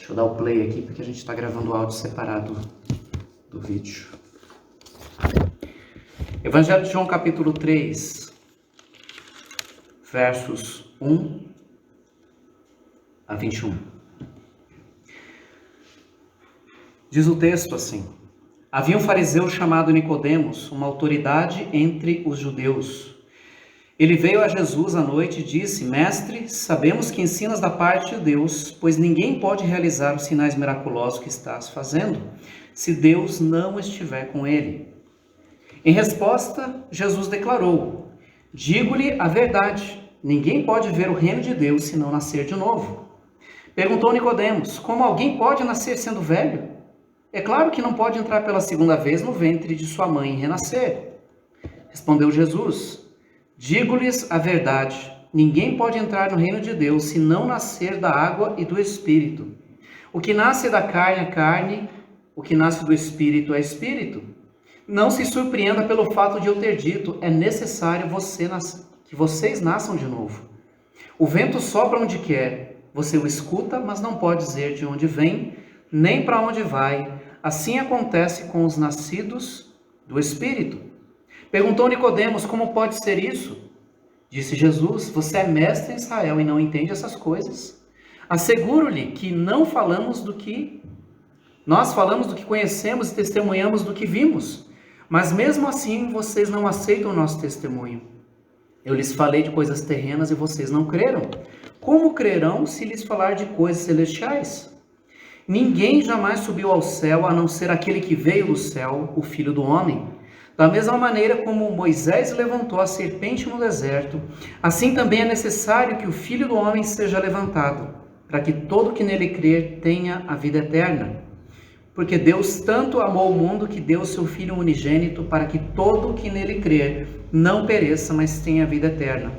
Deixa eu dar o play aqui, porque a gente está gravando o áudio separado do vídeo. Evangelho de João, capítulo 3, versos 1 a 21. Diz o texto assim: Havia um fariseu chamado Nicodemos, uma autoridade entre os judeus. Ele veio a Jesus à noite e disse: Mestre, sabemos que ensinas da parte de Deus, pois ninguém pode realizar os sinais miraculosos que estás fazendo, se Deus não estiver com ele. Em resposta, Jesus declarou: Digo-lhe a verdade, ninguém pode ver o reino de Deus se não nascer de novo. Perguntou Nicodemos: Como alguém pode nascer sendo velho? É claro que não pode entrar pela segunda vez no ventre de sua mãe e renascer. Respondeu Jesus: Digo-lhes a verdade, ninguém pode entrar no reino de Deus se não nascer da água e do Espírito. O que nasce da carne é carne, o que nasce do Espírito é Espírito. Não se surpreenda pelo fato de eu ter dito: é necessário que vocês nasçam de novo. O vento sopra onde quer, você o escuta, mas não pode dizer de onde vem, nem para onde vai. Assim acontece com os nascidos do Espírito. Perguntou Nicodemos: como pode ser isso? Disse Jesus: você é mestre em Israel e não entende essas coisas? Asseguro-lhe que nós falamos do que conhecemos e testemunhamos do que vimos, mas mesmo assim vocês não aceitam o nosso testemunho. Eu lhes falei de coisas terrenas e vocês não creram. Como crerão se lhes falar de coisas celestiais? Ninguém jamais subiu ao céu a não ser aquele que veio do céu, o Filho do Homem. Da mesma maneira como Moisés levantou a serpente no deserto, assim também é necessário que o Filho do Homem seja levantado, para que todo que nele crer tenha a vida eterna. Porque Deus tanto amou o mundo que deu seu Filho unigênito, para que todo que nele crer não pereça, mas tenha a vida eterna.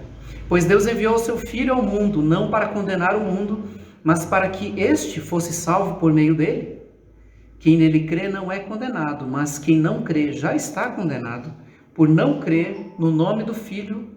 Pois Deus enviou o seu Filho ao mundo, não para condenar o mundo, mas para que este fosse salvo por meio dele. Quem nele crê não é condenado, mas quem não crê já está condenado, por não crer no nome do Filho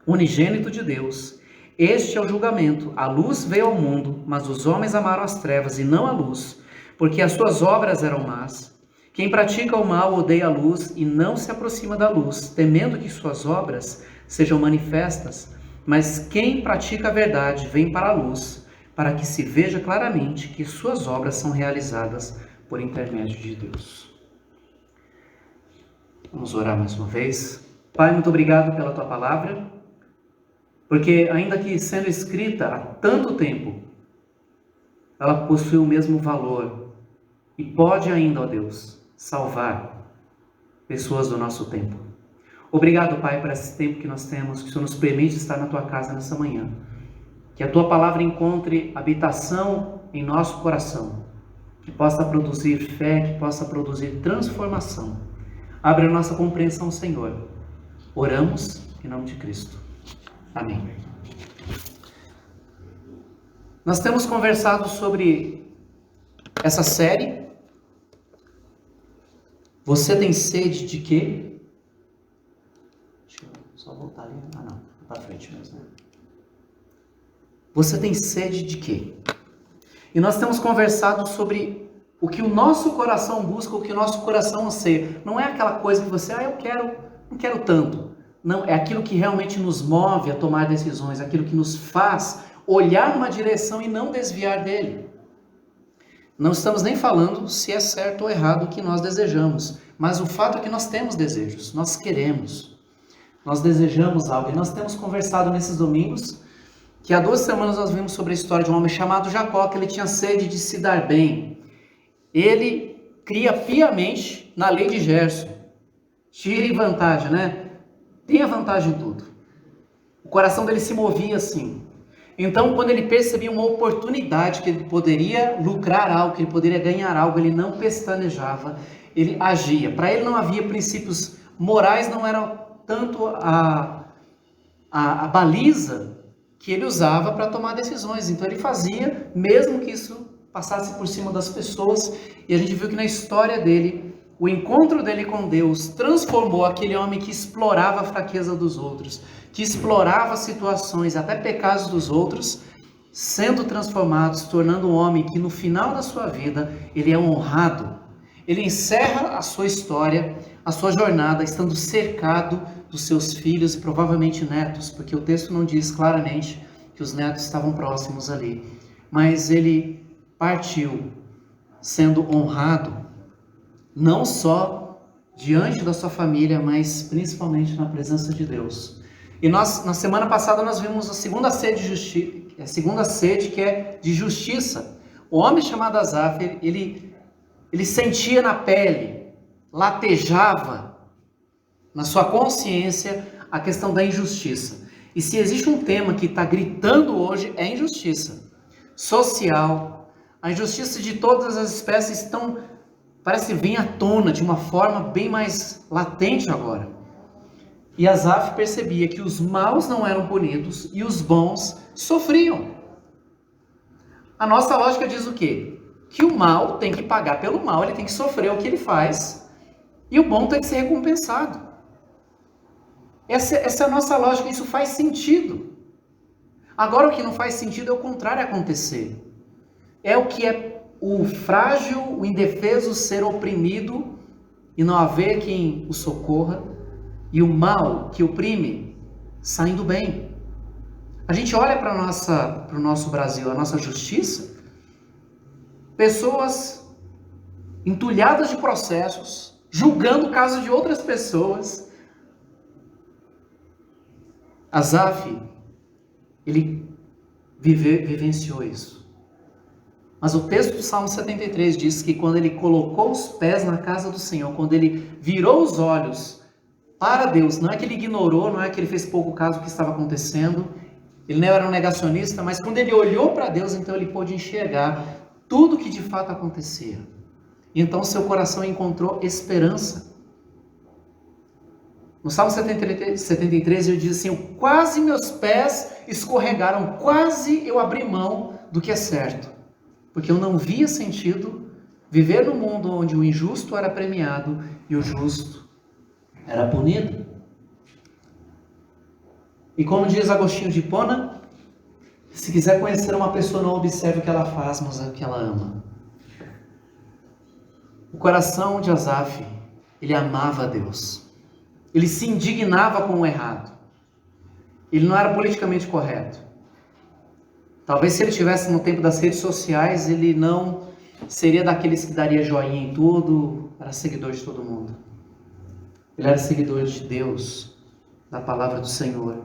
unigênito de Deus. Este é o julgamento. A luz veio ao mundo, mas os homens amaram as trevas e não a luz, porque as suas obras eram más. Quem pratica o mal odeia a luz e não se aproxima da luz, temendo que suas obras sejam manifestas. Mas quem pratica a verdade vem para a luz, para que se veja claramente que suas obras são realizadas por intermédio de Deus. Vamos orar mais uma vez. Pai, muito obrigado pela tua palavra, porque ainda que sendo escrita há tanto tempo, ela possui o mesmo valor e pode ainda, ó Deus, salvar pessoas do nosso tempo. Obrigado, Pai, por esse tempo que nós temos, que o Senhor nos permite estar na tua casa nessa manhã. Que a tua palavra encontre habitação em nosso coração, que possa produzir fé, que possa produzir transformação. Abre a nossa compreensão, Senhor. Oramos em nome de Cristo. Amém. Nós temos conversado sobre essa série. Você tem sede de quê? Deixa eu só voltar ali. Não, para frente mesmo. Você tem sede de quê? E nós temos conversado sobre o que o nosso coração busca, o que o nosso coração anseia. Não é aquela coisa que você, não quero tanto. Não, é aquilo que realmente nos move a tomar decisões, aquilo que nos faz olhar numa direção e não desviar dele. Não estamos nem falando se é certo ou errado o que nós desejamos, mas o fato é que nós temos desejos, nós queremos, nós desejamos algo. E nós temos conversado nesses domingos, que há 2 semanas nós vimos sobre a história de um homem chamado Jacó, que ele tinha sede de se dar bem. Ele cria piamente na lei de Gerson. Tire vantagem, né? Tenha vantagem em tudo. O coração dele se movia assim. Então, quando ele percebia uma oportunidade que ele poderia lucrar algo, que ele poderia ganhar algo, ele não pestanejava, ele agia. Para ele não havia princípios morais, não era tanto a baliza que ele usava para tomar decisões. Então ele fazia, mesmo que isso passasse por cima das pessoas. E a gente viu que na história dele, o encontro dele com Deus transformou aquele homem que explorava a fraqueza dos outros, que explorava situações, até pecados dos outros, sendo transformado, se tornando um homem que no final da sua vida, ele é honrado. Ele encerra a sua história, a sua jornada, estando cercado dos seus filhos e provavelmente netos, porque o texto não diz claramente que os netos estavam próximos ali. Mas ele partiu sendo honrado, não só diante da sua família, mas principalmente na presença de Deus. E nós, na semana passada, nós vimos a segunda sede que é de justiça. O homem chamado Asaf, ele sentia na pele, latejava na sua consciência a questão da injustiça. E se existe um tema que está gritando hoje, é injustiça social. A injustiça de todas as espécies parece vir à tona de uma forma bem mais latente agora. E Asaf percebia que os maus não eram punidos e os bons sofriam. A nossa lógica diz o quê? Que o mal tem que pagar pelo mal, ele tem que sofrer o que ele faz, e o bom tem que ser recompensado. Essa é a nossa lógica, isso faz sentido. Agora o que não faz sentido é o contrário acontecer. É o que é o frágil, o indefeso ser oprimido e não haver quem o socorra, e o mal que oprime saindo bem. A gente olha para o nosso Brasil, a nossa justiça, pessoas entulhadas de processos, julgando o caso de outras pessoas. Asaf, ele vivenciou isso. Mas o texto do Salmo 73 diz que quando ele colocou os pés na casa do Senhor, quando ele virou os olhos para Deus, não é que ele ignorou, não é que ele fez pouco caso do que estava acontecendo, ele não era um negacionista, mas quando ele olhou para Deus, então ele pôde enxergar tudo que de fato acontecia. E então seu coração encontrou esperança. No Salmo 73 ele diz assim: quase meus pés escorregaram, quase eu abri mão do que é certo, porque eu não via sentido viver num mundo onde o injusto era premiado e o justo era punido. E como diz Agostinho de Hipona, se quiser conhecer uma pessoa, não observe o que ela faz, mas o que ela ama. O coração de Asaf, ele amava a Deus. Ele se indignava com o errado. Ele não era politicamente correto. Talvez se ele estivesse no tempo das redes sociais, ele não seria daqueles que daria joinha em tudo, era seguidor de todo mundo. Ele era seguidor de Deus, da palavra do Senhor.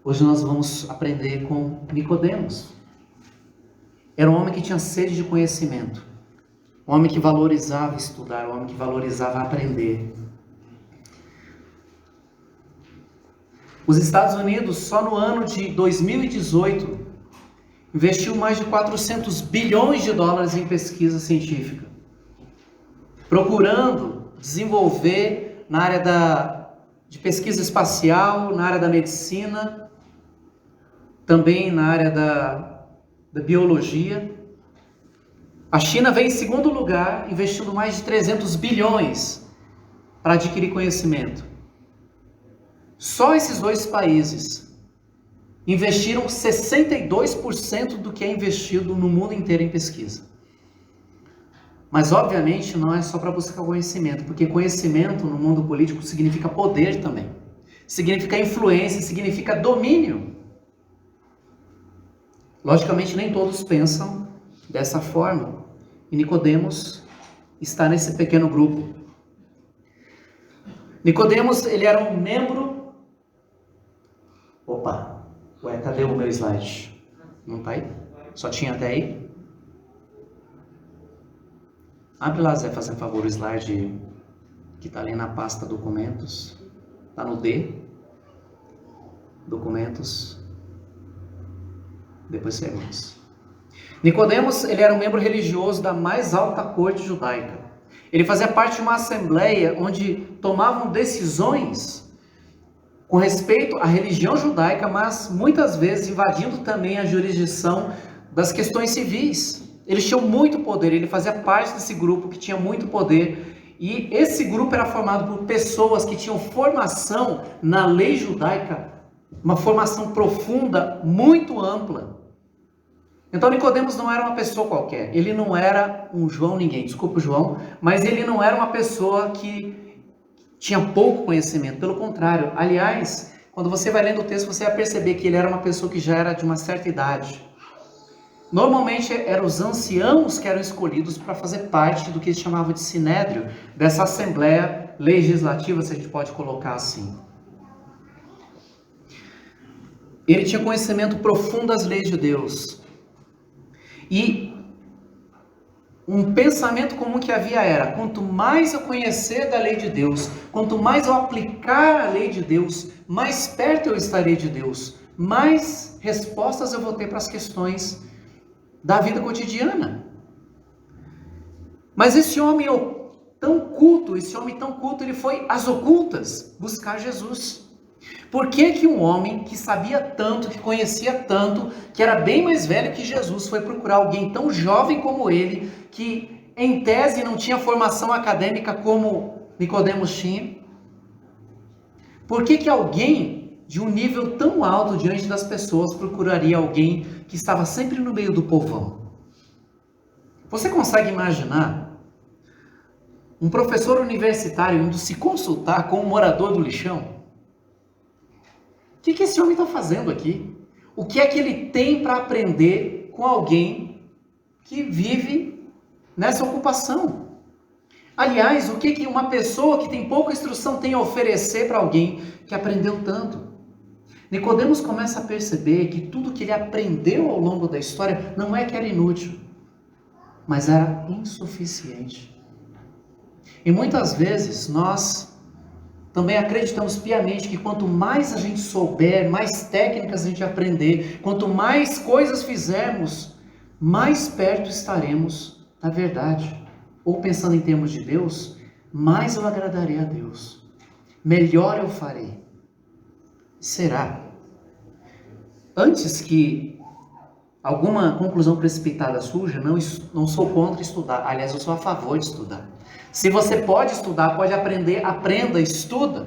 Hoje nós vamos aprender com Nicodemos. Era um homem que tinha sede de conhecimento. Um homem que valorizava estudar, um homem que valorizava aprender. Os Estados Unidos, só no ano de 2018, investiu mais de 400 bilhões de dólares em pesquisa científica, procurando desenvolver na área de pesquisa espacial, na área da medicina, também na área da biologia. A China vem em segundo lugar, investindo mais de 300 bilhões para adquirir conhecimento. Só esses dois países investiram 62% do que é investido no mundo inteiro em pesquisa. Mas, obviamente, não é só para buscar conhecimento, porque conhecimento no mundo político significa poder também. Significa influência, significa domínio. Logicamente, nem todos pensam dessa forma. E Nicodemos está nesse pequeno grupo. Nicodemos, ele era um membro... cadê o meu slide? Não está aí? Só tinha até aí? Abre lá, Zé, fazendo favor, o slide que está ali na pasta documentos. Está no D. Documentos. Depois seguimos. Nicodemos, ele era um membro religioso da mais alta corte judaica. Ele fazia parte de uma assembleia onde tomavam decisões com respeito à religião judaica, mas muitas vezes invadindo também a jurisdição das questões civis. Eles tinham muito poder, ele fazia parte desse grupo que tinha muito poder, e esse grupo era formado por pessoas que tinham formação na lei judaica uma formação profunda, muito ampla. Então Nicodemos não era uma pessoa qualquer, ele não era um João ninguém, desculpa o João, mas ele não era uma pessoa que tinha pouco conhecimento, pelo contrário. Aliás, quando você vai lendo o texto, você vai perceber que ele era uma pessoa que já era de uma certa idade. Normalmente eram os anciãos que eram escolhidos para fazer parte do que eles chamavam de sinédrio, dessa assembleia legislativa, se a gente pode colocar assim. Ele tinha conhecimento profundo das leis de Deus. E um pensamento comum que havia era: quanto mais eu conhecer da lei de Deus, quanto mais eu aplicar a lei de Deus, mais perto eu estarei de Deus, mais respostas eu vou ter para as questões da vida cotidiana. Mas esse homem tão culto, ele foi às ocultas buscar Jesus. Por que um homem que sabia tanto, que conhecia tanto, que era bem mais velho que Jesus, foi procurar alguém tão jovem como ele, que em tese não tinha formação acadêmica como Nicodemos tinha? Por que alguém de um nível tão alto diante das pessoas procuraria alguém que estava sempre no meio do povão? Você consegue imaginar um professor universitário indo se consultar com um morador do lixão? O que esse homem está fazendo aqui? O que é que ele tem para aprender com alguém que vive nessa ocupação? Aliás, o que uma pessoa que tem pouca instrução tem a oferecer para alguém que aprendeu tanto? Nicodemos começa a perceber que tudo que ele aprendeu ao longo da história não é que era inútil, mas era insuficiente. E muitas vezes nós também acreditamos piamente que quanto mais a gente souber, mais técnicas a gente aprender, quanto mais coisas fizermos, mais perto estaremos da verdade. Ou pensando em termos de Deus, mais eu agradarei a Deus, melhor eu farei. Será? Antes que alguma conclusão precipitada surja, não sou contra estudar. Aliás, eu sou a favor de estudar. Se você pode estudar, pode aprender, aprenda, estude.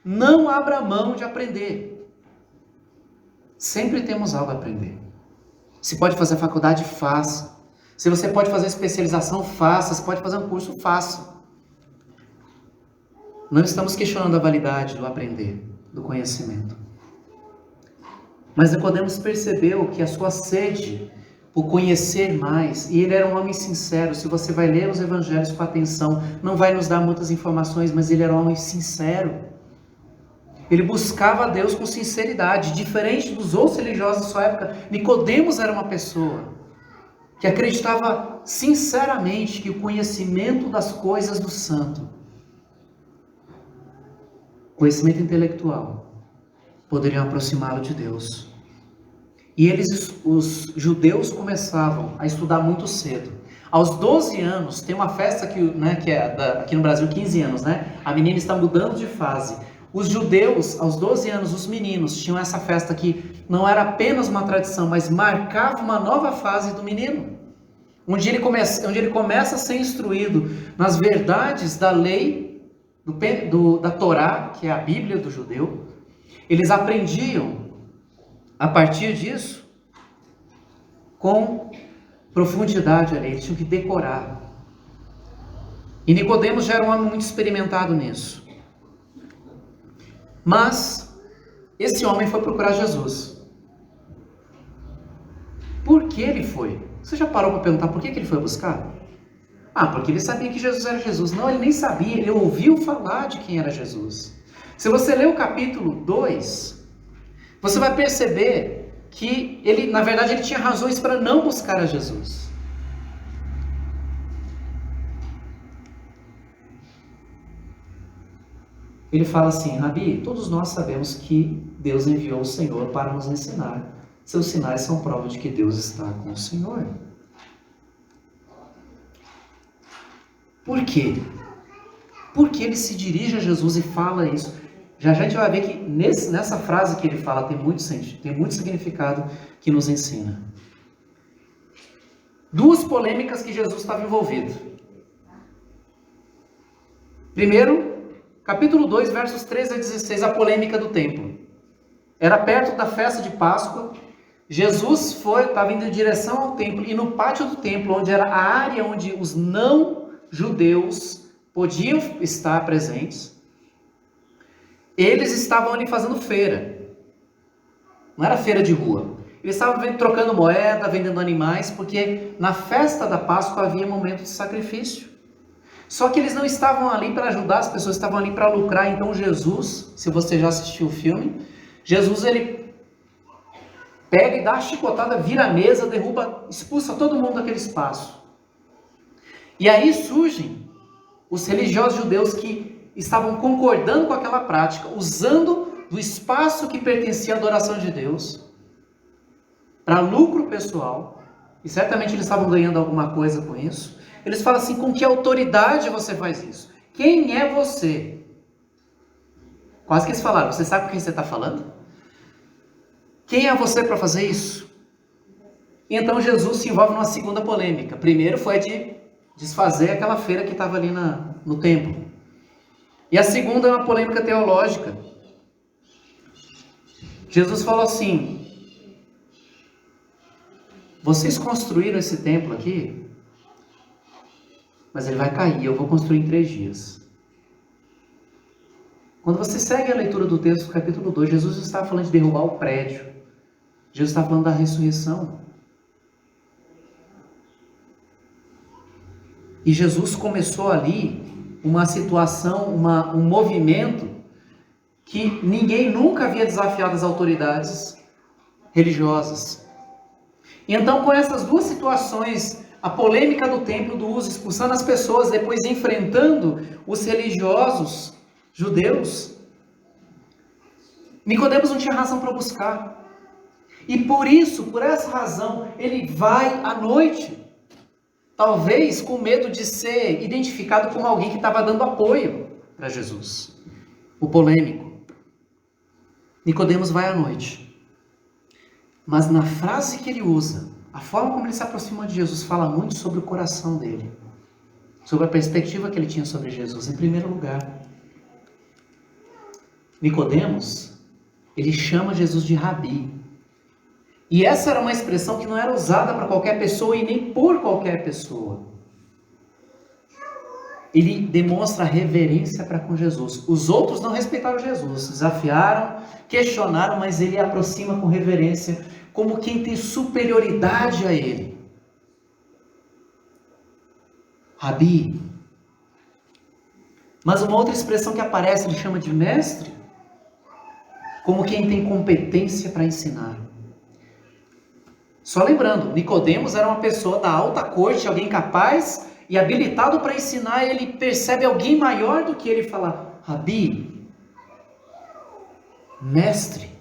Não abra mão de aprender. Sempre temos algo a aprender. Se pode fazer faculdade, faça. Se você pode fazer especialização, faça. Se pode fazer um curso, faça. Não estamos questionando a validade do aprender, do conhecimento. Mas Nicodemos percebeu que a sua sede por conhecer mais, e ele era um homem sincero. Se você vai ler os evangelhos com atenção, não vai nos dar muitas informações, mas ele era um homem sincero. Ele buscava a Deus com sinceridade, diferente dos outros religiosos da sua época. Nicodemos era uma pessoa que acreditava sinceramente que o conhecimento das coisas do santo, conhecimento intelectual, poderiam aproximá-lo de Deus. E os judeus começavam a estudar muito cedo. Aos 12 anos, tem uma festa que é aqui no Brasil, 15 anos, né? A menina está mudando de fase. Os judeus, aos 12 anos, os meninos, tinham essa festa que não era apenas uma tradição, mas marcava uma nova fase do menino. Onde ele começa a ser instruído nas verdades da lei, da Torá, que é a Bíblia do judeu. Eles aprendiam a partir disso, com profundidade ali, eles tinham que decorar. E Nicodemos já era um homem muito experimentado nisso. Mas esse homem foi procurar Jesus. Por que ele foi? Você já parou para perguntar por que ele foi buscar? Porque ele sabia que Jesus era Jesus. Não, ele nem sabia, ele ouviu falar de quem era Jesus. Se você ler o capítulo 2, você vai perceber que ele, na verdade, ele tinha razões para não buscar a Jesus. Ele fala assim: Rabi, todos nós sabemos que Deus enviou o Senhor para nos ensinar. Seus sinais são prova de que Deus está com o Senhor. Por quê? Porque ele se dirige a Jesus e fala isso. Já a gente vai ver que nessa frase que ele fala tem muito sentido, tem muito significado que nos ensina. Duas polêmicas que Jesus estava envolvido. Primeiro, Capítulo 2, versos 13 a 16, a polêmica do templo. Era perto da festa de Páscoa. Jesus estava indo em direção ao templo, e no pátio do templo, onde era a área onde os não-judeus podiam estar presentes, eles estavam ali fazendo feira. Não era feira de rua. Eles estavam trocando moeda, vendendo animais, porque na festa da Páscoa havia momento de sacrifício. Só que eles não estavam ali para ajudar as pessoas, estavam ali para lucrar. Então Jesus, se você já assistiu o filme, Jesus ele pega e dá a chicotada, vira a mesa, derruba, expulsa todo mundo daquele espaço. E aí surgem os religiosos judeus que estavam concordando com aquela prática, usando do espaço que pertencia à adoração de Deus para lucro pessoal, e certamente eles estavam ganhando alguma coisa com isso. Eles falam assim: com que autoridade você faz isso? Quem é você? Quase que eles falaram: você sabe com quem você está falando? Quem é você para fazer isso? E então Jesus se envolve numa segunda polêmica. Primeiro foi de desfazer aquela feira que estava ali no templo. E a segunda é uma polêmica teológica. Jesus falou assim: vocês construíram esse templo aqui, mas ele vai cair, eu vou construir em 3 dias. Quando você segue a leitura do texto, capítulo 2, Jesus está falando de derrubar o prédio. Jesus está falando da ressurreição. E Jesus começou ali uma situação, um movimento que ninguém nunca havia desafiado as autoridades religiosas. E então, com essas duas situações, a polêmica do templo, do uso, expulsando as pessoas, depois enfrentando os religiosos judeus, Nicodemos não tinha razão para buscar. E por isso, por essa razão, ele vai à noite. Talvez com medo de ser identificado como alguém que estava dando apoio para Jesus. O polêmico. Nicodemos vai à noite. Mas na frase que ele usa, a forma como ele se aproxima de Jesus, fala muito sobre o coração dele. Sobre a perspectiva que ele tinha sobre Jesus. Em primeiro lugar, Nicodemos, ele chama Jesus de Rabi. E essa era uma expressão que não era usada para qualquer pessoa e nem por qualquer pessoa. Ele demonstra reverência para com Jesus. Os outros não respeitaram Jesus, desafiaram, questionaram, mas ele aproxima com reverência, como quem tem superioridade a ele. Rabi. Mas uma outra expressão que aparece, ele chama de mestre, como quem tem competência para ensinar. Só lembrando, Nicodemos era uma pessoa da alta corte, alguém capaz e habilitado para ensinar. Ele percebe alguém maior do que ele e fala: Rabi, mestre.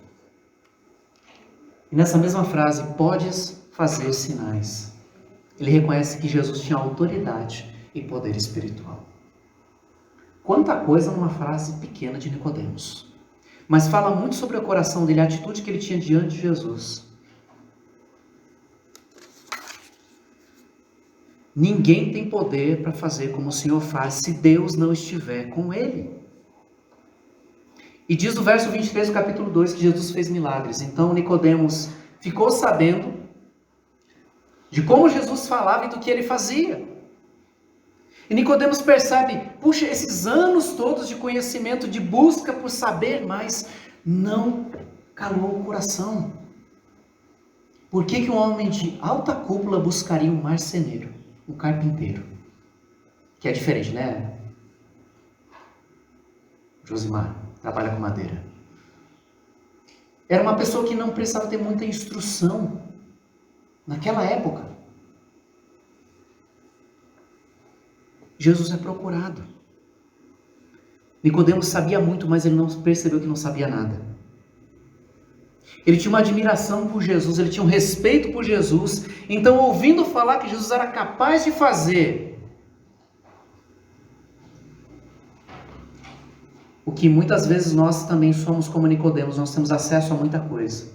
E nessa mesma frase, podes fazer sinais. Ele reconhece que Jesus tinha autoridade e poder espiritual. Quanta coisa numa frase pequena de Nicodemos. Mas fala muito sobre o coração dele, a atitude que ele tinha diante de Jesus. Ninguém tem poder para fazer como o Senhor faz se Deus não estiver com ele. E diz no verso 23 do capítulo 2 que Jesus fez milagres. Então Nicodemos ficou sabendo de como Jesus falava e do que ele fazia. E Nicodemos percebe: puxa, esses anos todos de conhecimento, de busca por saber mais, não calou o coração. Por que um homem de alta cúpula buscaria um marceneiro, um carpinteiro? Que é diferente, né? Josimar trabalha com madeira. Era uma pessoa que não precisava ter muita instrução naquela época. Jesus é procurado. Nicodemos sabia muito, mas ele não percebeu que não sabia nada. Ele tinha uma admiração por Jesus, ele tinha um respeito por Jesus. Então, ouvindo falar que Jesus era capaz de fazer o que muitas vezes nós também somos como Nicodemos, nós temos acesso a muita coisa.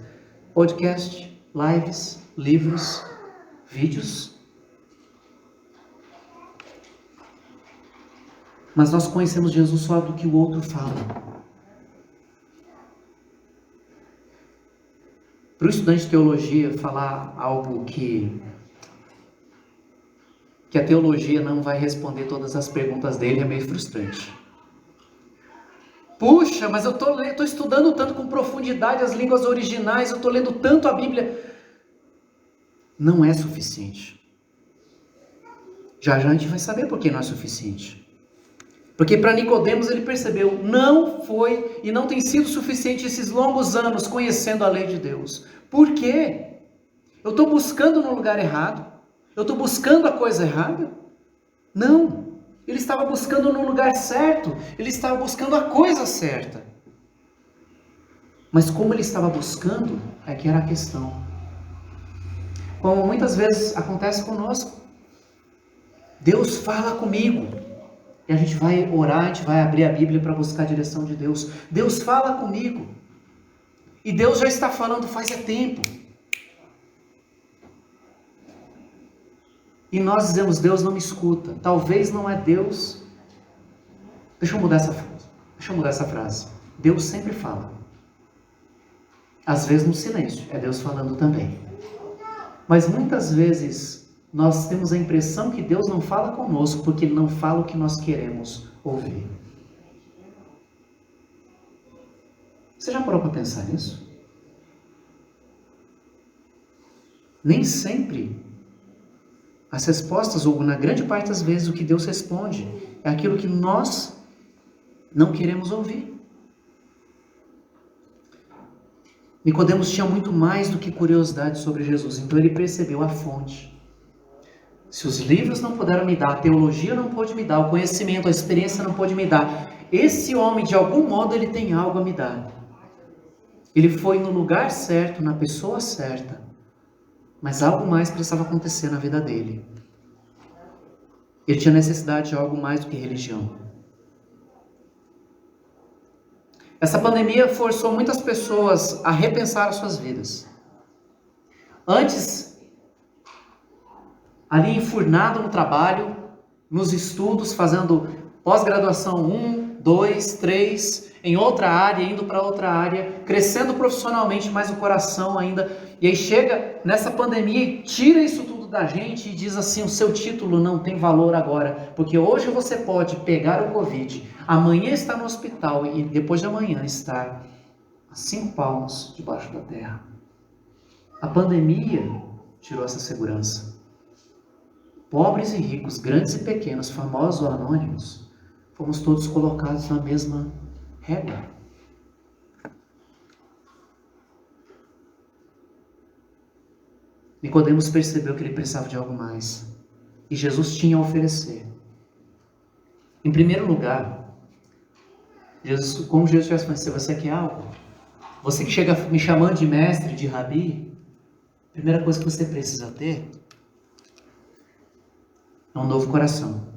Podcast, lives, livros, vídeos. Mas nós conhecemos Jesus só do que o outro fala. Para o estudante de teologia falar algo que a teologia não vai responder todas as perguntas dele é meio frustrante. Puxa, mas eu estou estudando tanto com profundidade as línguas originais, eu estou lendo tanto a Bíblia. Não é suficiente. Já já a gente vai saber por que não é suficiente. Porque para Nicodemos ele percebeu, não foi e não tem sido suficiente esses longos anos conhecendo a lei de Deus. Por quê? Eu estou buscando no lugar errado? Eu estou buscando a coisa errada? Não. Ele estava buscando no lugar certo. Ele estava buscando a coisa certa. Mas como ele estava buscando, é que era a questão. Como muitas vezes acontece conosco. Deus fala comigo. E a gente vai orar, a gente vai abrir a Bíblia para buscar a direção de Deus. Deus fala comigo. E Deus já está falando faz tempo. E nós dizemos, Deus não me escuta. Talvez não é Deus. Deixa eu mudar essa frase. Deus sempre fala. Às vezes no silêncio, é Deus falando também. Mas muitas vezes nós temos a impressão que Deus não fala conosco porque Ele não fala o que nós queremos ouvir. Você já parou para pensar nisso? Nem sempre as respostas, ou na grande parte das vezes, o que Deus responde é aquilo que nós não queremos ouvir. Nicodemos tinha muito mais do que curiosidade sobre Jesus, então ele percebeu a fonte. Se os livros não puderam me dar, a teologia não pôde me dar, o conhecimento, a experiência não pôde me dar, esse homem, de algum modo, ele tem algo a me dar. Ele foi no lugar certo, na pessoa certa, mas algo mais precisava acontecer na vida dele. Ele tinha necessidade de algo mais do que religião. Essa pandemia forçou muitas pessoas a repensar as suas vidas. Antes, ali enfurnado no trabalho, nos estudos, fazendo pós-graduação 1, 2, 3, em outra área, indo para outra área, crescendo profissionalmente, mas o coração ainda. E aí chega nessa pandemia e tira isso tudo da gente e diz assim, o seu título não tem valor agora, porque hoje você pode pegar o Covid, amanhã estar no hospital e depois de amanhã estar a 5 palmos debaixo da terra. A pandemia tirou essa segurança. Pobres e ricos, grandes e pequenos, famosos ou anônimos, fomos todos colocados na mesma régua. Nicodemos percebeu que ele precisava de algo mais. E Jesus tinha a oferecer. Em primeiro lugar, como Jesus tivesse falado, você quer algo? Você que chega me chamando de mestre, de rabi, a primeira coisa que você precisa ter é um novo coração.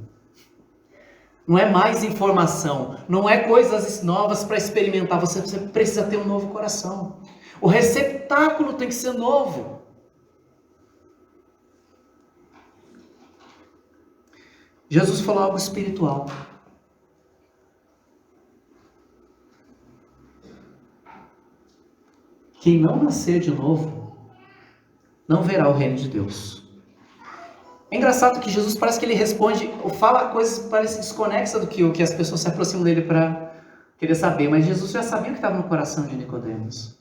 Não é mais informação, não é coisas novas para experimentar, você precisa ter um novo coração. O receptáculo tem que ser novo. Jesus falou algo espiritual. Quem não nascer de novo, não verá o reino de Deus. É engraçado que Jesus parece que ele responde, ou fala coisas que parecem desconexas do que as pessoas se aproximam dele para querer saber. Mas Jesus já sabia o que estava no coração de Nicodemos.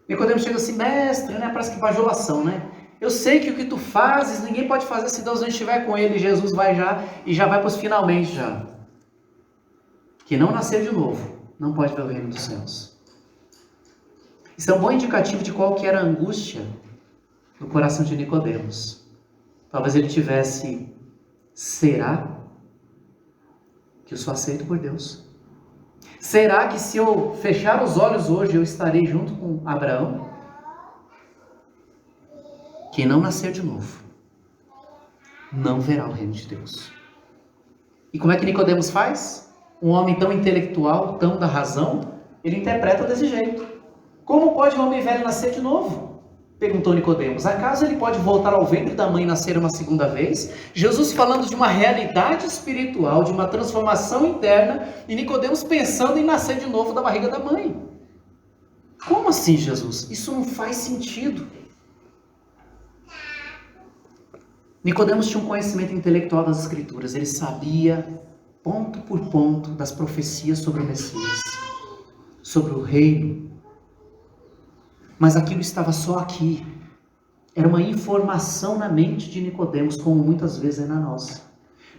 Nicodemos chega assim, mestre, né? Parece que bajulação, né? Eu sei que o que tu fazes, ninguém pode fazer se Deus não estiver com ele. Jesus vai já, e já vai para os finalmente já. Que não nasceu de novo, não pode ver o reino dos céus. Isso é um bom indicativo de qual que era a angústia no coração de Nicodemos. Talvez ele tivesse, será que eu sou aceito por Deus? Será que se eu fechar os olhos hoje, eu estarei junto com Abraão? Quem não nascer de novo, não verá o reino de Deus. E como é que Nicodemos faz? Um homem tão intelectual, tão da razão, ele interpreta desse jeito. Como pode um homem velho nascer de novo? Perguntou Nicodemos. Acaso ele pode voltar ao ventre da mãe e nascer uma segunda vez? Jesus falando de uma realidade espiritual, de uma transformação interna, e Nicodemos pensando em nascer de novo da barriga da mãe. Como assim, Jesus? Isso não faz sentido. Nicodemos tinha um conhecimento intelectual das Escrituras. Ele sabia, ponto por ponto, das profecias sobre o Messias, sobre o reino. Mas aquilo estava só aqui. Era uma informação na mente de Nicodemos, como muitas vezes é na nossa.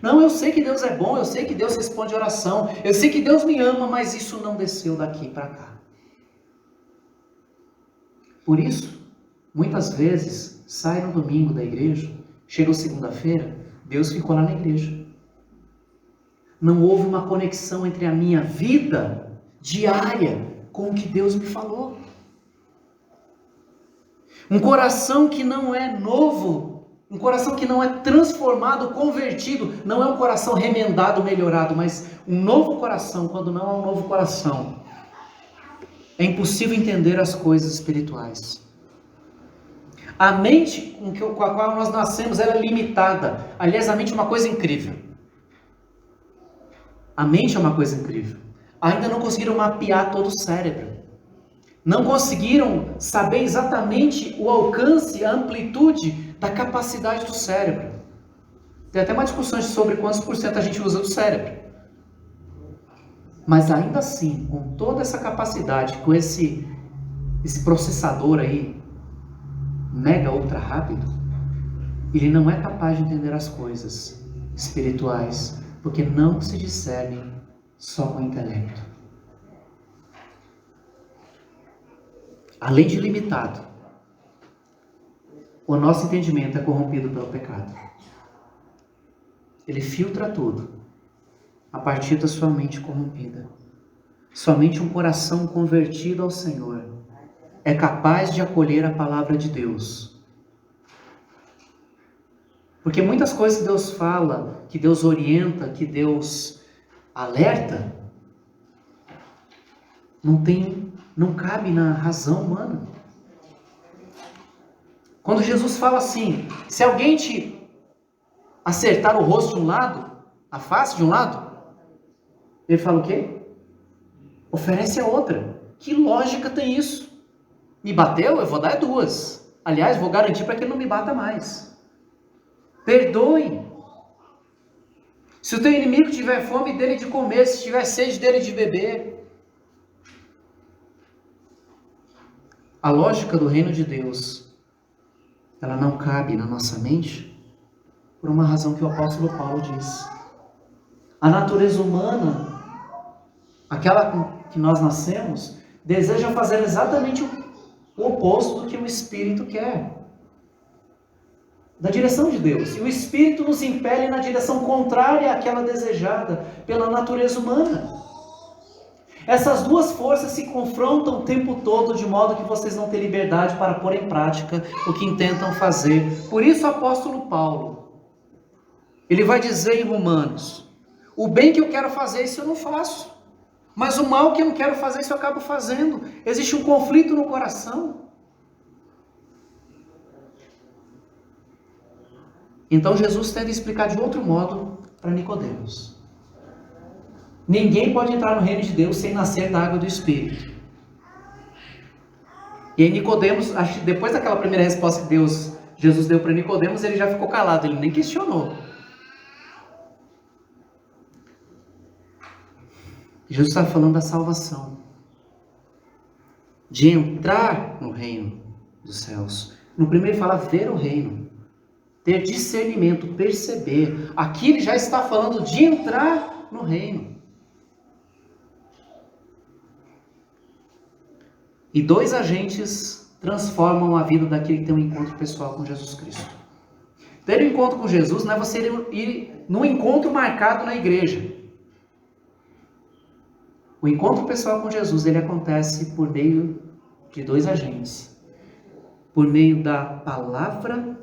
Não, eu sei que Deus é bom, eu sei que Deus responde oração, eu sei que Deus me ama, mas isso não desceu daqui para cá. Por isso, muitas vezes, sai no domingo da igreja, chega segunda-feira, Deus ficou lá na igreja. Não houve uma conexão entre a minha vida diária com o que Deus me falou. Um coração que não é novo, um coração que não é transformado, convertido, não é um coração remendado, melhorado, mas um novo coração. Quando não há um novo coração, é impossível entender as coisas espirituais. A mente com a qual nós nascemos, ela é limitada. Aliás, a mente é uma coisa incrível. A mente é uma coisa incrível. Ainda não conseguiram mapear todo o cérebro. Não conseguiram saber exatamente o alcance, a amplitude da capacidade do cérebro. Tem até uma discussão sobre quantos por cento a gente usa do cérebro. Mas ainda assim, com toda essa capacidade, com esse processador aí, mega ultra rápido, ele não é capaz de entender as coisas espirituais, porque não se discernem só com o intelecto. Além de limitado, o nosso entendimento é corrompido pelo pecado. Ele filtra tudo a partir da sua mente corrompida. Somente um coração convertido ao Senhor é capaz de acolher a palavra de Deus. Porque muitas coisas que Deus fala, que Deus orienta, que Deus alerta, não cabe na razão humana. Quando Jesus fala assim, se alguém te acertar o rosto de um lado, a face de um lado, ele fala o quê? Oferece a outra. Que lógica tem isso? Me bateu, eu vou dar duas. Aliás, vou garantir para que ele não me bata mais. Perdoe. Se o teu inimigo tiver fome, dele de comer. Se tiver sede, dele de beber. A lógica do reino de Deus, ela não cabe na nossa mente por uma razão que o apóstolo Paulo diz. A natureza humana, aquela com que nós nascemos, deseja fazer exatamente o oposto do que o Espírito quer. Da direção de Deus. E o Espírito nos impele na direção contrária àquela desejada pela natureza humana. Essas duas forças se confrontam o tempo todo, de modo que vocês não têm liberdade para pôr em prática o que intentam fazer. Por isso o apóstolo Paulo, ele vai dizer em Romanos, o bem que eu quero fazer, isso eu não faço. Mas o mal que eu não quero fazer, isso eu acabo fazendo. Existe um conflito no coração. Então Jesus tenta explicar de outro modo para Nicodemos. Ninguém pode entrar no reino de Deus sem nascer da água do Espírito. E aí Nicodemos, acho que depois daquela primeira resposta que Jesus deu para Nicodemos, ele já ficou calado, ele nem questionou. Jesus está falando da salvação, de entrar no reino dos céus. No primeiro ele fala ver o reino, ter discernimento, perceber. Aqui ele já está falando de entrar no reino. E dois agentes transformam a vida daquele que tem um encontro pessoal com Jesus Cristo. Ter um encontro com Jesus não é você ir num encontro marcado na igreja. O encontro pessoal com Jesus, ele acontece por meio de dois agentes. Por meio da palavra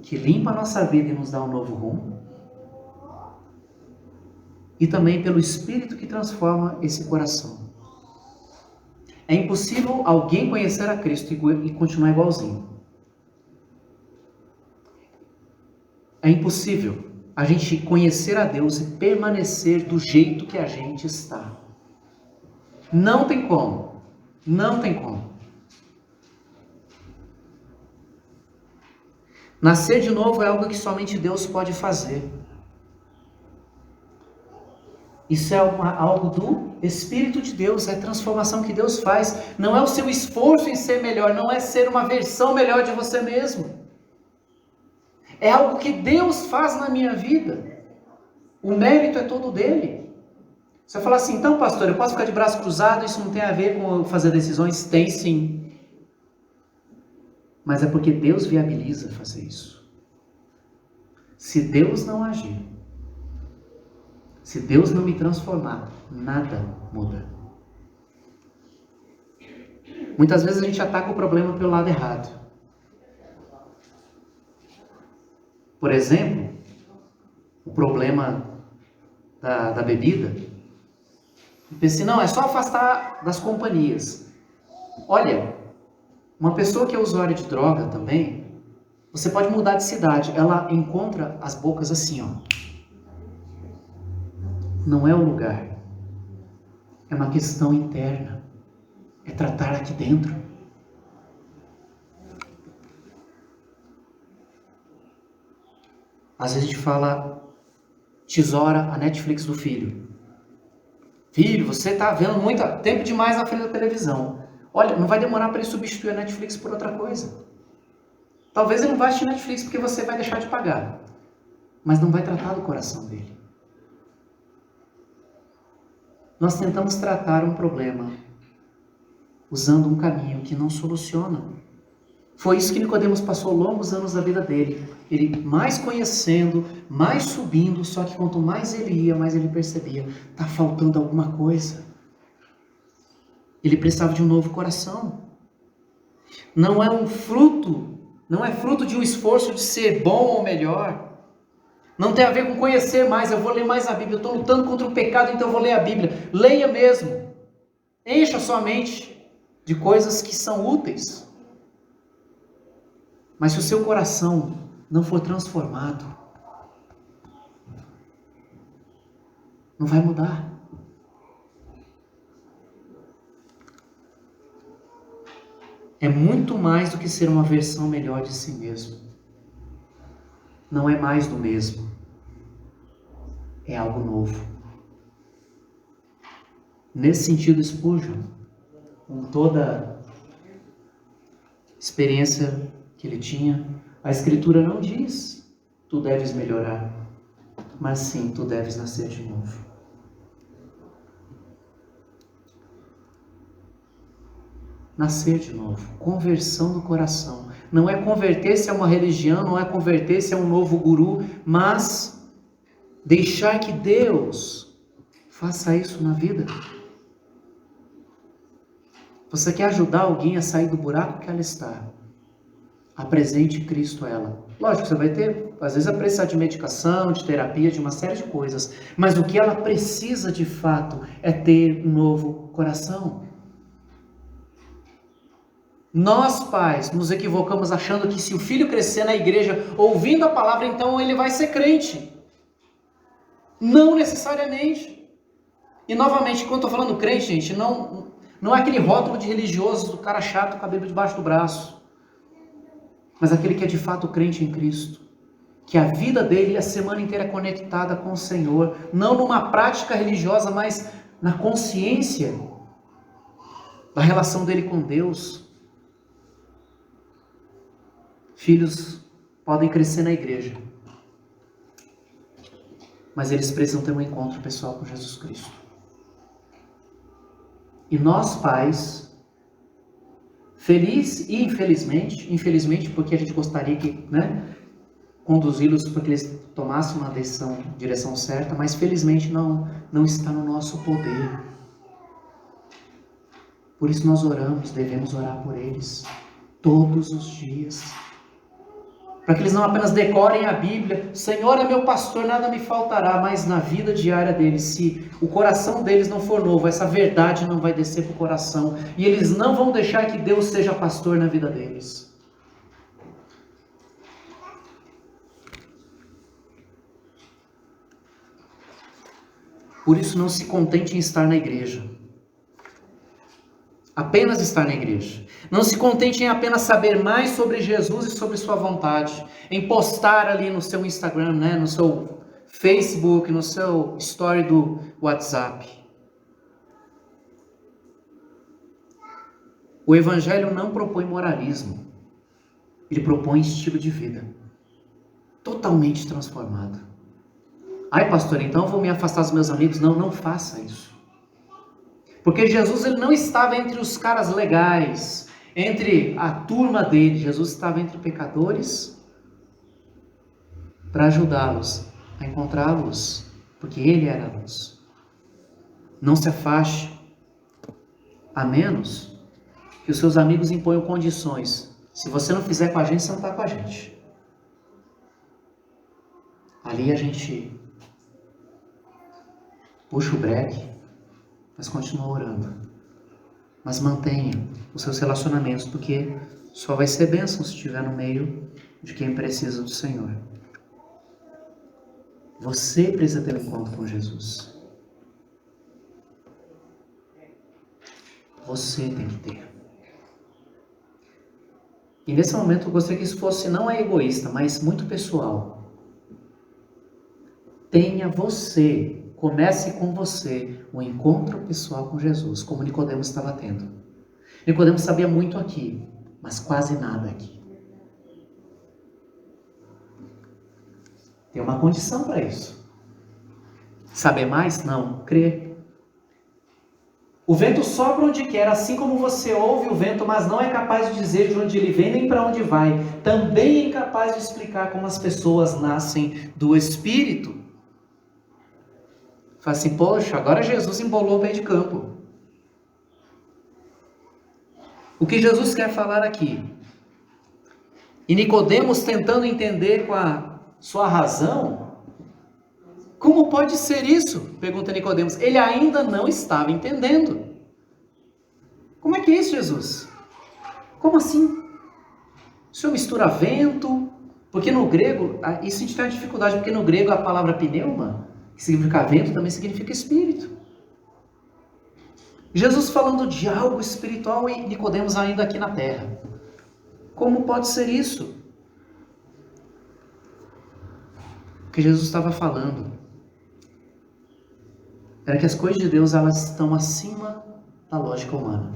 que limpa a nossa vida e nos dá um novo rumo. E também pelo Espírito que transforma esse coração. É impossível alguém conhecer a Cristo e continuar igualzinho. É impossível a gente conhecer a Deus e permanecer do jeito que a gente está. Não tem como. Não tem como. Nascer de novo é algo que somente Deus pode fazer. Isso é algo do Espírito de Deus, é a transformação que Deus faz. Não é o seu esforço em ser melhor, não é ser uma versão melhor de você mesmo. É algo que Deus faz na minha vida. O mérito é todo dele. Você fala assim, então pastor, eu posso ficar de braço cruzado, isso não tem a ver com eu fazer decisões? Tem sim. Mas é porque Deus viabiliza fazer isso. Se Deus não agir, se Deus não me transformar, nada muda. Muitas vezes a gente ataca o problema pelo lado errado. Por exemplo, o problema da bebida. Eu pensei, não, é só afastar das companhias. Olha, uma pessoa que é usuária de droga também, você pode mudar de cidade, ela encontra as bocas assim, ó. Não é o lugar, é uma questão interna, é tratar aqui dentro. Às vezes a gente fala, tesoura a Netflix do filho. Filho, você está vendo muito tempo demais na frente da televisão. Olha, não vai demorar para ele substituir a Netflix por outra coisa. Talvez ele não vá assistir Netflix porque você vai deixar de pagar, mas não vai tratar do coração dele. Nós tentamos tratar um problema usando um caminho que não soluciona. Foi isso que Nicodemos passou longos anos da vida dele. Ele mais conhecendo, mais subindo, só que quanto mais ele ia, mais ele percebia, está faltando alguma coisa. Ele precisava de um novo coração. Não é fruto de um esforço de ser bom ou melhor. Não tem a ver com conhecer mais, eu vou ler mais a Bíblia, eu estou lutando contra o pecado, então eu vou ler a Bíblia. Leia mesmo. Encha sua mente de coisas que são úteis. Mas se o seu coração não for transformado, não vai mudar. É muito mais do que ser uma versão melhor de si mesmo. Não é mais do mesmo. É algo novo. Nesse sentido, Spurgeon, com toda a experiência que ele tinha, a Escritura não diz, tu deves melhorar, mas sim, tu deves nascer de novo. Nascer de novo, conversão do coração. Não é converter-se a uma religião, não é converter-se a um novo guru, mas deixar que Deus faça isso na vida. Você quer ajudar alguém a sair do buraco que ela está? Apresente Cristo a ela. Lógico, você vai ter, às vezes, a precisar de medicação, de terapia, de uma série de coisas. Mas o que ela precisa de fato é ter um novo coração. Nós, pais, nos equivocamos achando que se o filho crescer na igreja ouvindo a palavra, então ele vai ser crente. Não necessariamente. E novamente, quando eu estou falando crente, gente, não é aquele rótulo de religioso do cara chato com a Bíblia debaixo do braço. Mas aquele que é de fato crente em Cristo. Que a vida dele a semana inteira é conectada com o Senhor. Não numa prática religiosa, mas na consciência da relação dele com Deus. Filhos podem crescer na igreja, mas eles precisam ter um encontro pessoal com Jesus Cristo. E nós, pais, feliz e infelizmente, porque a gente gostaria que, conduzi-los para que eles tomassem uma decisão, direção certa, mas felizmente não está no nosso poder. Por isso nós oramos, devemos orar por eles todos os dias. para que eles não apenas decorem a Bíblia, Senhor é meu pastor, nada me faltará, mas na vida diária deles, se o coração deles não for novo, essa verdade não vai descer para o coração, e eles não vão deixar que Deus seja pastor na vida deles. Por isso não se contente em estar na igreja. Apenas estar na igreja. Não se contente em apenas saber mais sobre Jesus e sobre sua vontade. Em postar ali no seu Instagram, né, no seu Facebook, no seu story do WhatsApp. O Evangelho não propõe moralismo. Ele propõe estilo de vida. Totalmente transformado. Ai, pastor, então eu vou me afastar dos meus amigos. Não, não faça isso. Porque Jesus ele não estava entre os caras legais, entre a turma dele. Jesus estava entre pecadores para ajudá-los a encontrar a luz, porque ele era a luz. Não se afaste, a menos que os seus amigos imponham condições. Se você não fizer com a gente, você não está com a gente. Ali a gente puxa o breque, mas continua orando. Mas mantenha os seus relacionamentos, porque só vai ser bênção se estiver no meio de quem precisa do Senhor. Você precisa ter um encontro com Jesus. Você tem que ter. E nesse momento eu gostaria que isso fosse, não é egoísta, mas muito pessoal. Tenha você, comece com você, um encontro pessoal com Jesus, como Nicodemos estava tendo. Nicodemos sabia muito aqui, mas quase nada aqui. Tem uma condição para isso. Saber mais? Não, crer. O vento sopra onde quer, assim como você ouve o vento, mas não é capaz de dizer de onde ele vem nem para onde vai. Também é incapaz de explicar como as pessoas nascem do Espírito. Fala assim, poxa, agora Jesus embolou o meio de campo. O que Jesus quer falar aqui? E Nicodemos tentando entender com a sua razão, como pode ser isso? Pergunta Nicodemos. Ele ainda não estava entendendo. Como é que é isso, Jesus? Como assim? O senhor mistura vento? Porque no grego, isso a gente tem uma dificuldade, porque no grego a palavra pneuma, que significa vento, também significa espírito. Jesus falando de algo espiritual e Nicodemos ainda aqui na terra. Como pode ser isso? O que Jesus estava falando era que as coisas de Deus elas estão acima da lógica humana.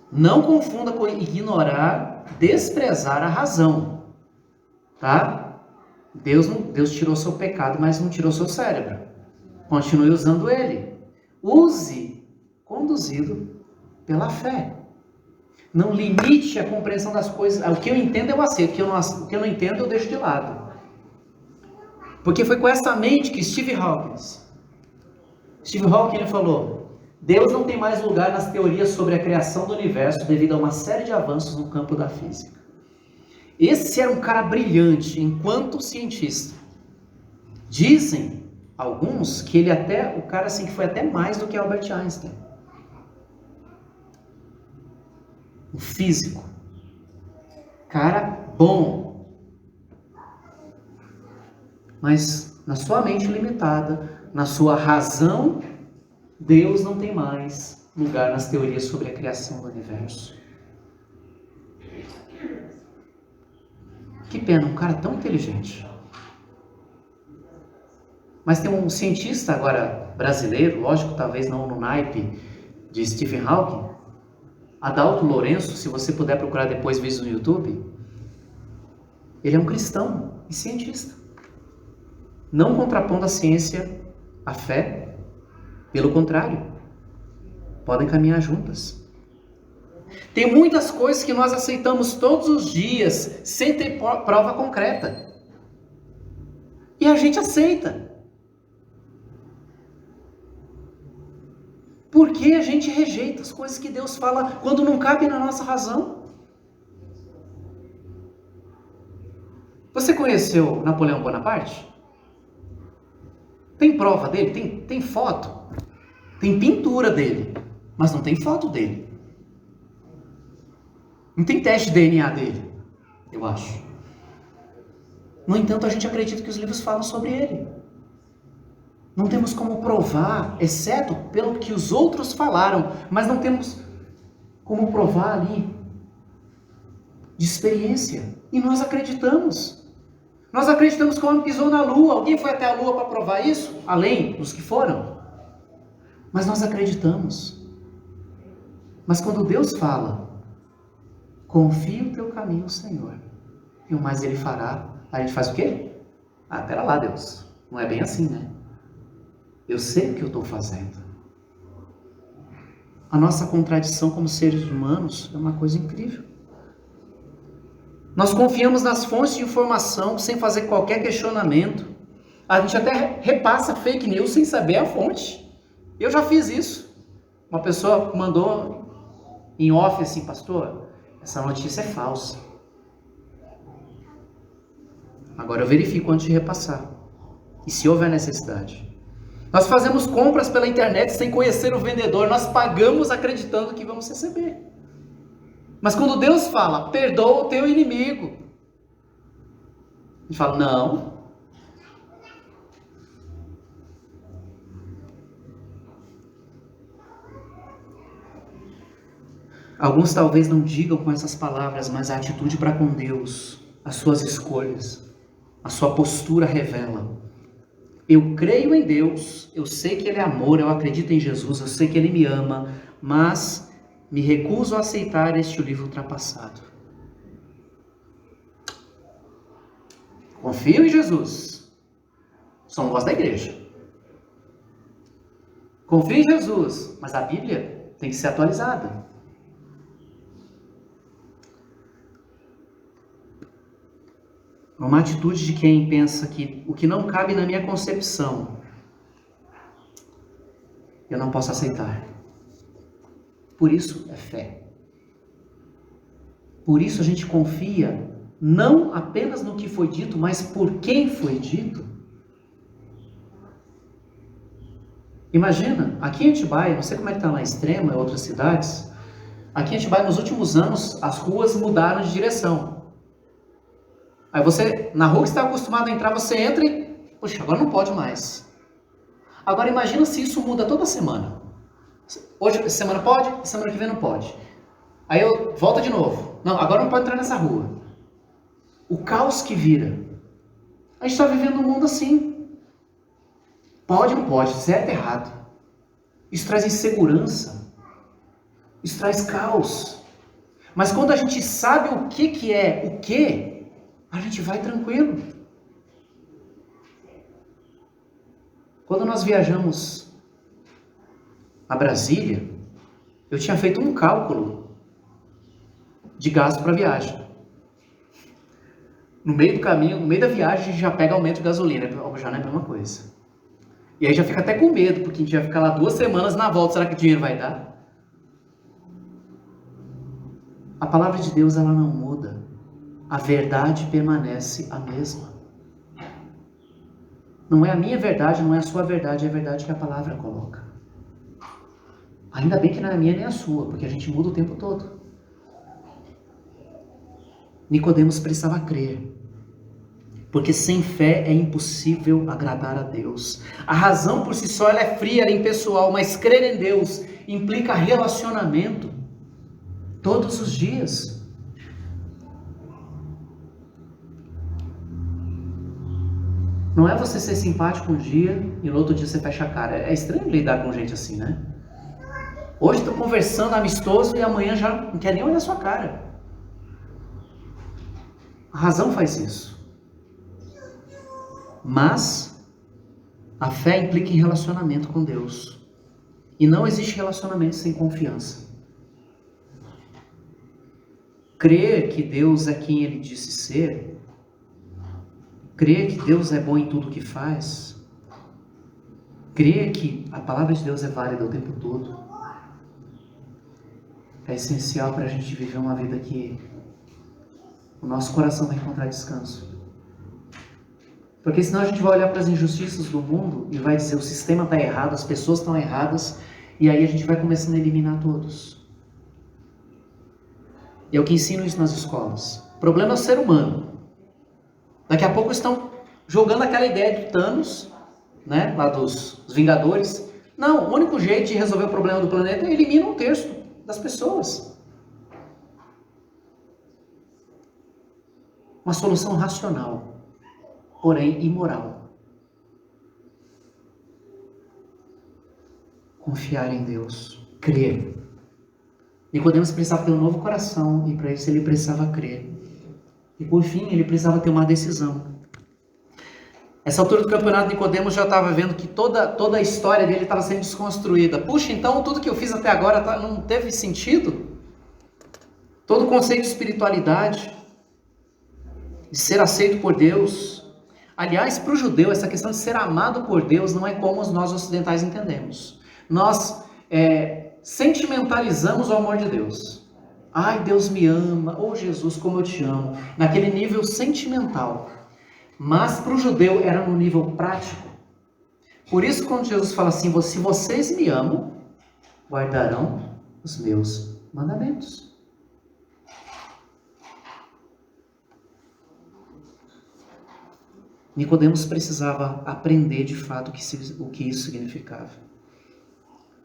Não confunda com ignorar, desprezar a razão, tá? Deus tirou seu pecado, mas não tirou seu cérebro. Continue usando ele. Use, conduzido pela fé. Não limite a compreensão das coisas. O que eu entendo eu aceito, o que eu não entendo eu deixo de lado. Porque foi com essa mente que Steve Hawking ele falou: Deus não tem mais lugar nas teorias sobre a criação do universo devido a uma série de avanços no campo da física. Esse era um cara brilhante enquanto cientista. Dizem alguns que ele o cara assim que foi até mais do que Albert Einstein. Um físico. Cara bom. Mas na sua mente limitada, na sua razão, Deus não tem mais lugar nas teorias sobre a criação do universo. Que pena, um cara tão inteligente. Mas tem um cientista agora brasileiro, lógico, talvez não no naipe de Stephen Hawking, Adalto Lourenço, se você puder procurar depois vídeos no YouTube, ele é um cristão e cientista. Não contrapondo a ciência à fé, pelo contrário, podem caminhar juntas. Tem muitas coisas que nós aceitamos todos os dias, sem ter prova concreta. E a gente aceita. Por que a gente rejeita as coisas que Deus fala quando não cabe na nossa razão? conheceu Napoleão Bonaparte? Tem prova dele? Tem foto? Tem pintura dele, mas não tem foto dele. Não tem teste de DNA dele, eu acho. No entanto, a gente acredita que os livros falam sobre ele. Não temos como provar, exceto pelo que os outros falaram, mas não temos como provar ali de experiência. E nós acreditamos. Nós acreditamos que o homem pisou na lua. Alguém foi até a lua para provar isso? Além dos que foram. Mas nós acreditamos. Mas quando Deus fala, confia o teu caminho, Senhor, e o mais Ele fará, a gente faz o quê? Pera lá, Deus. Não é bem assim, né? Eu sei o que eu estou fazendo. A nossa contradição como seres humanos é uma coisa incrível. Nós confiamos nas fontes de informação sem fazer qualquer questionamento. A gente até repassa fake news sem saber a fonte. Eu já fiz isso. Uma pessoa mandou em off assim, pastor, essa notícia é falsa. Agora eu verifico antes de repassar. E se houver necessidade. Nós fazemos compras pela internet sem conhecer o vendedor. Nós pagamos acreditando que vamos receber. Mas quando Deus fala, perdoa o teu inimigo, a gente fala, não. Alguns talvez não digam com essas palavras, mas a atitude para com Deus, as suas escolhas, a sua postura revela. Eu creio em Deus, eu sei que Ele é amor, eu acredito em Jesus, eu sei que Ele me ama, mas me recuso a aceitar este livro ultrapassado. Confio em Jesus. Só não gosto da igreja. Confio em Jesus, mas a Bíblia tem que ser atualizada. Uma atitude de quem pensa que o que não cabe na minha concepção, eu não posso aceitar. Por isso é fé. Por isso a gente confia não apenas no que foi dito, mas por quem foi dito. Imagina, aqui em Atibaia, não sei como é que está na Extrema, em outras cidades, aqui em Atibaia nos últimos anos as ruas mudaram de direção. Aí você, na rua que você está acostumado a entrar, você entra e, poxa, agora não pode mais. Agora imagina se isso muda toda semana. Hoje, essa semana pode, semana que vem não pode. Aí eu volto de novo. Não, agora não pode entrar nessa rua. O caos que vira. A gente está vivendo um mundo assim. Pode ou não pode, certo ou errado. Isso traz insegurança. Isso traz caos. Mas quando a gente sabe o que é o que, a gente vai tranquilo. Quando nós viajamos a Brasília, eu tinha feito um cálculo de gasto para viagem. No meio do caminho, no meio da viagem, a gente já pega aumento de gasolina, já não é a mesma coisa. E aí já fica até com medo, porque a gente vai ficar lá 2 semanas na volta, será que o dinheiro vai dar? A palavra de Deus, ela não muda. A verdade permanece a mesma. Não é a minha verdade, não é a sua verdade, é a verdade que a palavra coloca. Ainda bem que não é a minha nem a sua, porque a gente muda o tempo todo. Nicodemos precisava crer, porque sem fé é impossível agradar a Deus. A razão por si só ela é fria, ela é impessoal, mas crer em Deus implica relacionamento todos os dias. Não é você ser simpático um dia e no outro dia você fecha a cara. É estranho lidar com gente assim, né? Hoje estou conversando amistoso e amanhã já não quer nem olhar a sua cara. A razão faz isso. Mas a fé implica em relacionamento com Deus. E não existe relacionamento sem confiança. Crer que Deus é quem Ele disse ser, crer que Deus é bom em tudo o que faz, crer que a palavra de Deus é válida o tempo todo, é essencial para a gente viver uma vida que o nosso coração vai encontrar descanso. Porque senão a gente vai olhar para as injustiças do mundo e vai dizer o sistema está errado, as pessoas estão erradas, e aí a gente vai começando a eliminar todos. E é o que ensino isso nas escolas. O problema é o ser humano. Daqui a pouco estão jogando aquela ideia de Thanos, né, lá dos Vingadores. Não, o único jeito de resolver o problema do planeta é eliminar 1/3 das pessoas. Uma solução racional, porém imoral. Confiar em Deus, crer. Nicodemos precisava ter um novo coração, e para isso ele precisava crer. E por fim, ele precisava ter uma decisão. Essa altura do campeonato, Nicodemos já estava vendo que toda a história dele estava sendo desconstruída. Puxa, então tudo que eu fiz até agora não teve sentido? Todo o conceito de espiritualidade, de ser aceito por Deus. Aliás, para o judeu, essa questão de ser amado por Deus não é como nós ocidentais entendemos. Nós sentimentalizamos o amor de Deus. Ai, Deus me ama, oh Jesus, como eu te amo. Naquele nível sentimental. Mas para o judeu era no nível prático. Por isso, quando Jesus fala assim, se vocês me amam, guardarão os meus mandamentos. Nicodemos precisava aprender de fato o que isso significava.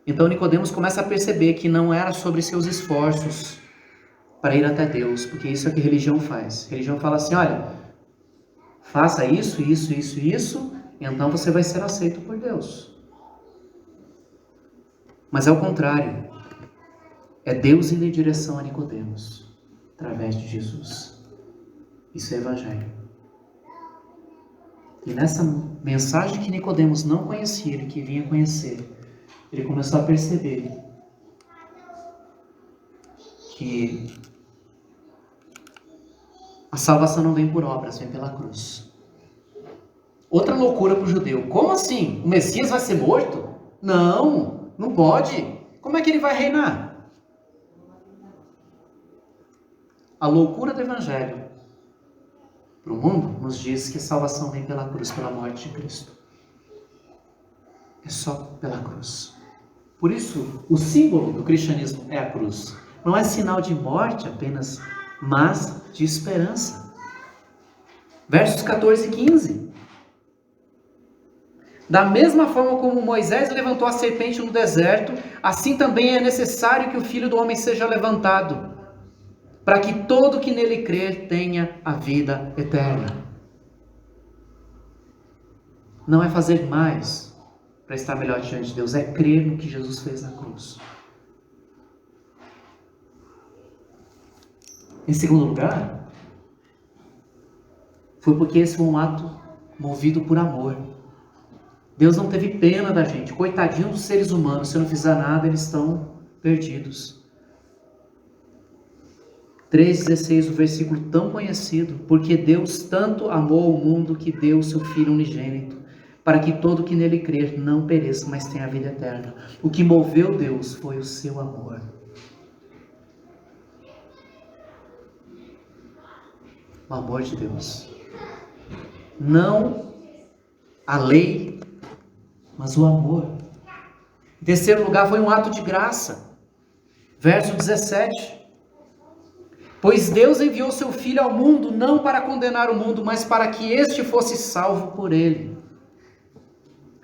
Então Nicodemos começa a perceber que não era sobre seus esforços para ir até Deus, porque isso é o que a religião faz. A religião fala assim, olha, faça isso, isso, isso, isso, e então você vai ser aceito por Deus. Mas é o contrário. É Deus indo em direção a Nicodemos, através de Jesus. Isso é evangelho. E nessa mensagem que Nicodemos não conhecia, ele que vinha conhecer, ele começou a perceber que a salvação não vem por obras, vem pela cruz. Outra loucura para o judeu. Como assim? O Messias vai ser morto? Não, não pode. Como é que ele vai reinar? A loucura do evangelho para o mundo nos diz que a salvação vem pela cruz, pela morte de Cristo. É só pela cruz. Por isso, o símbolo do cristianismo é a cruz. Não é sinal de morte apenas, mas de esperança. Versos 14 e 15. Da mesma forma como Moisés levantou a serpente no deserto, assim também é necessário que o Filho do Homem seja levantado, para que todo que nele crer tenha a vida eterna. Não é fazer mais para estar melhor diante de Deus, é crer no que Jesus fez na cruz. Em segundo lugar, foi porque esse foi um ato movido por amor. Deus não teve pena da gente, coitadinho dos seres humanos, se eu não fizer nada, eles estão perdidos. 3,16, o versículo tão conhecido, porque Deus tanto amou o mundo que deu o seu Filho unigênito, para que todo que nele crer não pereça, mas tenha a vida eterna. O que moveu Deus foi o seu amor. O amor de Deus. Não a lei, mas o amor. Em terceiro lugar, foi um ato de graça. Verso 17. Pois Deus enviou seu Filho ao mundo, não para condenar o mundo, mas para que este fosse salvo por ele.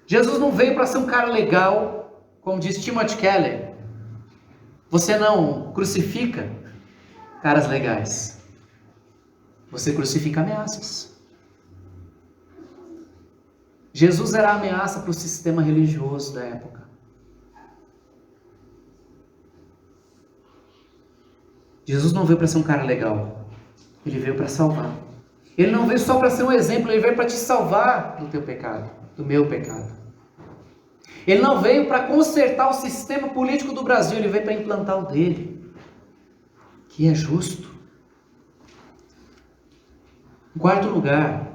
Jesus não veio para ser um cara legal, como diz Timothy Keller. Você não crucifica caras legais. Você crucifica ameaças. Jesus era a ameaça para o sistema religioso da época. Jesus não veio para ser um cara legal. Ele veio para salvar. Ele não veio só para ser um exemplo, ele veio para te salvar do teu pecado, do meu pecado. Ele não veio para consertar o sistema político do Brasil, ele veio para implantar o dele, que é justo. Em quarto lugar,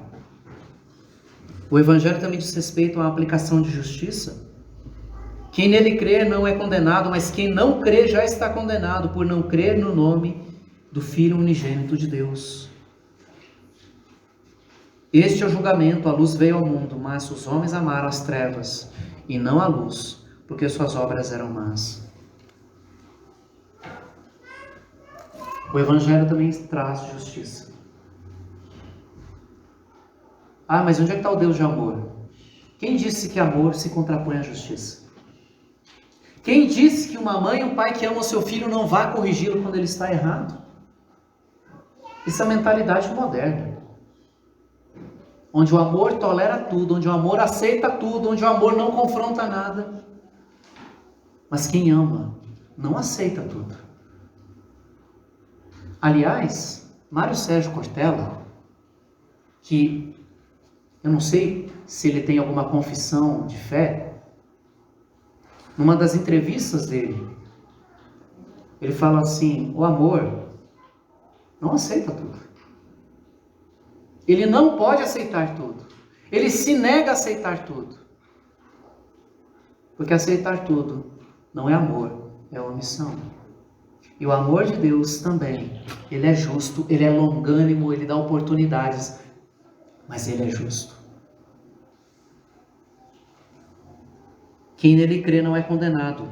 o Evangelho também diz respeito à aplicação de justiça. Quem nele crer não é condenado, mas quem não crê já está condenado, por não crer no nome do Filho unigênito de Deus. Este é o julgamento, a luz veio ao mundo, mas os homens amaram as trevas e não a luz, porque suas obras eram más. O Evangelho também traz justiça. Ah, mas onde é que está o Deus de amor? Quem disse que amor se contrapõe à justiça? Quem disse que uma mãe e um pai que amam seu filho não vá corrigi-lo quando ele está errado? Isso é a mentalidade moderna. Onde o amor tolera tudo, onde o amor aceita tudo, onde o amor não confronta nada. Mas quem ama não aceita tudo. Aliás, Mário Sérgio Cortella, que eu não sei se ele tem alguma confissão de fé, numa das entrevistas dele, ele fala assim: o amor não aceita tudo. Ele não pode aceitar tudo. Ele se nega a aceitar tudo. Porque aceitar tudo não é amor, é omissão. E o amor de Deus também, ele é justo, ele é longânimo, ele dá oportunidades, mas ele é justo. Quem nele crê não é condenado,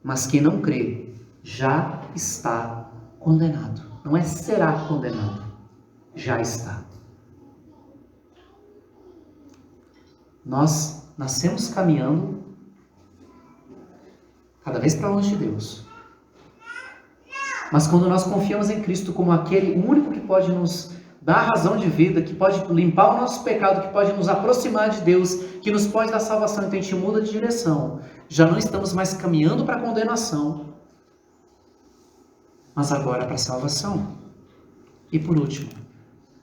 mas quem não crê já está condenado. Não é será condenado, já está. Nós nascemos caminhando cada vez para longe de Deus. Mas quando nós confiamos em Cristo como aquele único que pode nos dar razão de vida, que pode limpar o nosso pecado, que pode nos aproximar de Deus, que nos pode dar salvação, então a gente muda de direção. Já não estamos mais caminhando para a condenação, mas agora para a salvação. E por último,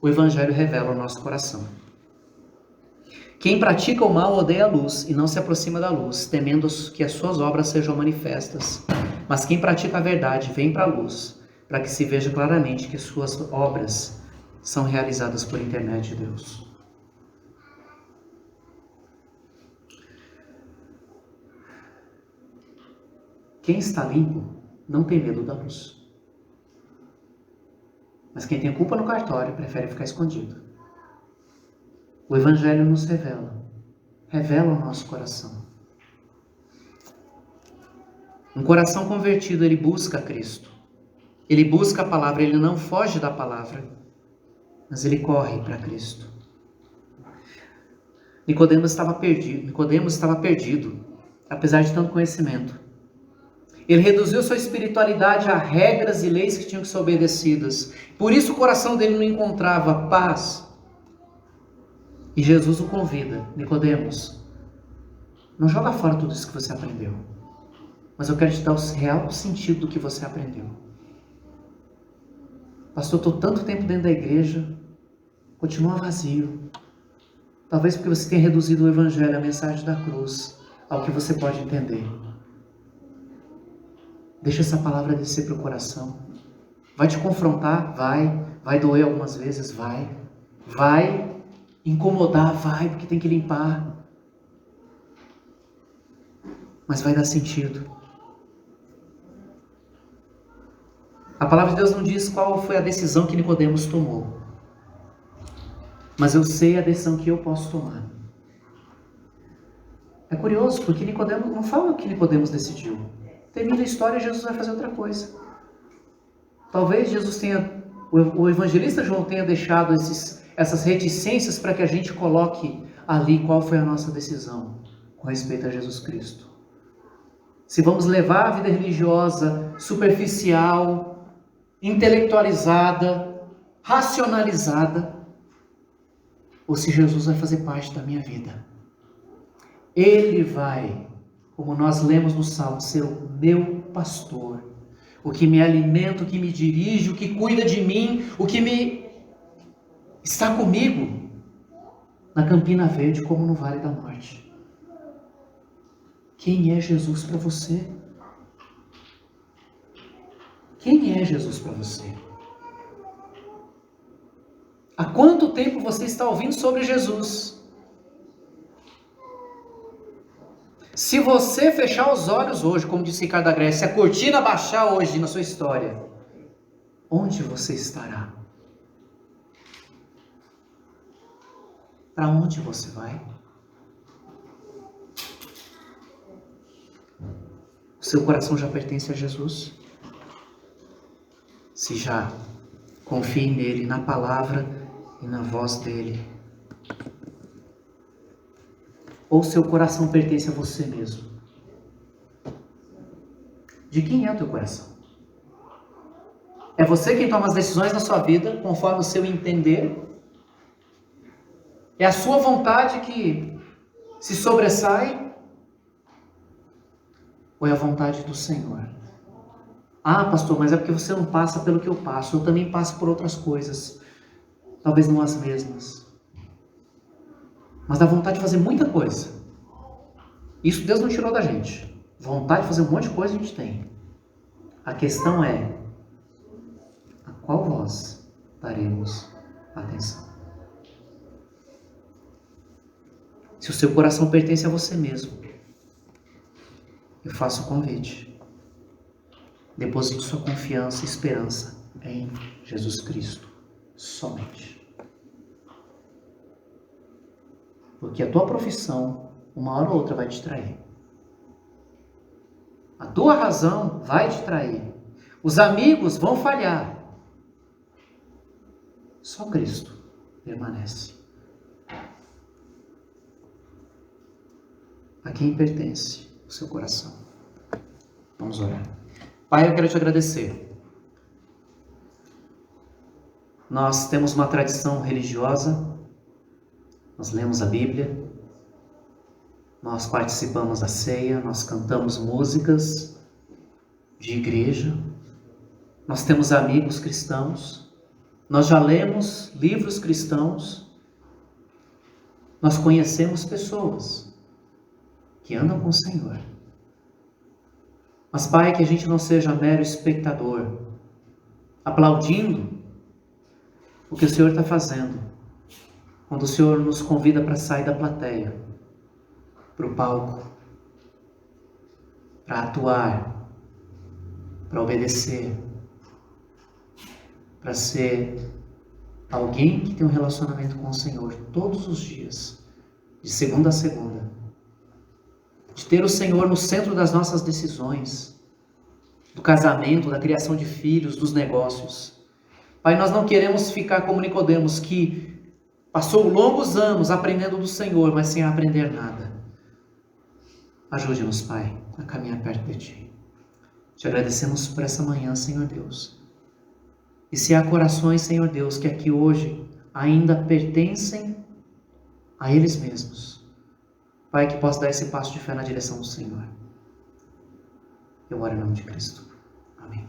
o Evangelho revela o nosso coração. Quem pratica o mal odeia a luz e não se aproxima da luz, temendo que as suas obras sejam manifestas. Mas quem pratica a verdade vem para a luz, para que se veja claramente que suas obras são realizadas por intermédio de Deus. Quem está limpo não tem medo da luz. Mas quem tem culpa no cartório prefere ficar escondido. O Evangelho nos revela o nosso coração. Um coração convertido, ele busca Cristo. Ele busca a palavra, ele não foge da palavra, mas ele corre para Cristo. Nicodemos estava perdido, apesar de tanto conhecimento. Ele reduziu sua espiritualidade a regras e leis que tinham que ser obedecidas. Por isso o coração dele não encontrava paz. E Jesus o convida: Nicodemos, não joga fora tudo isso que você aprendeu, mas eu quero te dar o real sentido do que você aprendeu. Pastor, estou tanto tempo dentro da igreja, continua vazio. Talvez porque você tenha reduzido o Evangelho, a mensagem da cruz, ao que você pode entender. Deixa essa palavra descer para o coração. Vai te confrontar? Vai doer algumas vezes? Vai incomodar? Vai, porque tem que limpar. Mas vai dar sentido. A palavra de Deus não diz qual foi a decisão que Nicodemos tomou. Mas eu sei a decisão que eu posso tomar. É curioso, porque Nicodemos não fala o que Nicodemos decidiu. Termina a história e Jesus vai fazer outra coisa. Talvez o evangelista João tenha deixado essas reticências para que a gente coloque ali qual foi a nossa decisão com respeito a Jesus Cristo. Se vamos levar a vida religiosa superficial, intelectualizada, racionalizada, ou se Jesus vai fazer parte da minha vida. Ele vai, como nós lemos no Salmo, ser o meu pastor, o que me alimenta, o que me dirige, o que cuida de mim, o que está comigo na Campina Verde como no Vale da Morte. Quem é Jesus para você? Quem é Jesus para você? Há quanto tempo você está ouvindo sobre Jesus? Se você fechar os olhos hoje, como disse Ricardo Agreste, se a cortina baixar hoje na sua história, onde você estará? para onde você vai? O seu coração já pertence a Jesus? Se já, confie nele, na palavra e na voz dele. Ou seu coração pertence a você mesmo? De quem é o teu coração? É você quem toma as decisões na sua vida conforme o seu entender? É a sua vontade que se sobressai? Ou é a vontade do Senhor? Ah, pastor, mas é porque você não passa pelo que eu passo. Eu também passo por outras coisas. Talvez não as mesmas. Mas dá vontade de fazer muita coisa. Isso Deus não tirou da gente. Vontade de fazer um monte de coisa a gente tem. A questão é, a qual voz daremos atenção? Se o seu coração pertence a você mesmo, eu faço o convite. Deposite sua confiança e esperança em Jesus Cristo, somente. Porque a tua profissão, uma hora ou outra, vai te trair. A tua razão vai te trair. Os amigos vão falhar. Só Cristo permanece. A quem pertence o seu coração? Vamos orar. Pai, eu quero te agradecer. Nós temos uma tradição religiosa, nós lemos a Bíblia, nós participamos da ceia, nós cantamos músicas de igreja, nós temos amigos cristãos, nós já lemos livros cristãos, nós conhecemos pessoas que andam com o Senhor. Mas, Pai, que a gente não seja mero espectador, aplaudindo o que o Senhor está fazendo, quando o Senhor nos convida para sair da plateia, para o palco, para atuar, para obedecer, para ser alguém que tem um relacionamento com o Senhor todos os dias, de segunda a segunda. De ter o Senhor no centro das nossas decisões, do casamento, da criação de filhos, dos negócios. Pai, nós não queremos ficar como Nicodemos, que passou longos anos aprendendo do Senhor, mas sem aprender nada. Ajude-nos, Pai, a caminhar perto de Ti. Te agradecemos por essa manhã, Senhor Deus. E se há corações, Senhor Deus, que aqui hoje ainda pertencem a eles mesmos, Pai, que possa dar esse passo de fé na direção do Senhor. Eu oro em nome de Cristo. Amém.